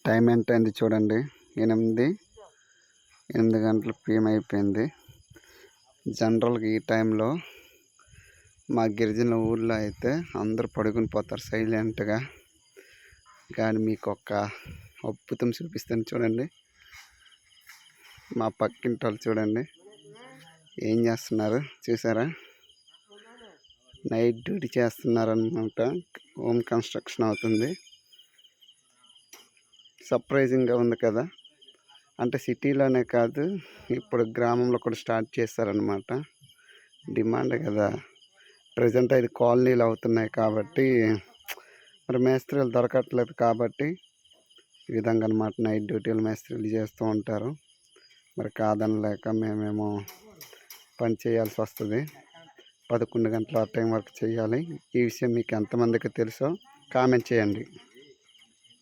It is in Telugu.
టైం ఎంత అయింది చూడండి. 8 గంటలు PM అయిపోయింది. జనరల్గా ఈ టైంలో మా గిరిజన ఊళ్ళో అయితే అందరూ పడుకుని పోతారు సైలెంట్గా. కానీ మీకు ఒక అద్భుతం చూపిస్తాను చూడండి. మా పక్కింటి వాళ్ళు చూడండి ఏం చేస్తున్నారు చూసారా. నైట్ డ్యూటీ చేస్తున్నారనమాట. హోమ్ కన్స్ట్రక్షన్ అవుతుంది. సర్ప్రైజింగ్గా ఉంది కదా. అంటే సిటీలోనే కాదు, ఇప్పుడు గ్రామంలో కూడా స్టార్ట్ చేస్తారనమాట. డిమాండ్ కదా. ప్రజెంట్ ఇది కాలనీలు అవుతున్నాయి కాబట్టి మరి మేస్త్రీలు దొరకట్లేదు కాబట్టి ఈ విధంగా అనమాట నైట్ డ్యూటీలు మేస్త్రీలు చేస్తూ ఉంటారు. మరి కాదనలేక మేమేమో పని చేయాల్సి వస్తుంది. 11 గంటల ఆ టైం వరకు చేయాలి. ఈ విషయం మీకు ఎంతమందికి తెలుసో కామెంట్ చేయండి.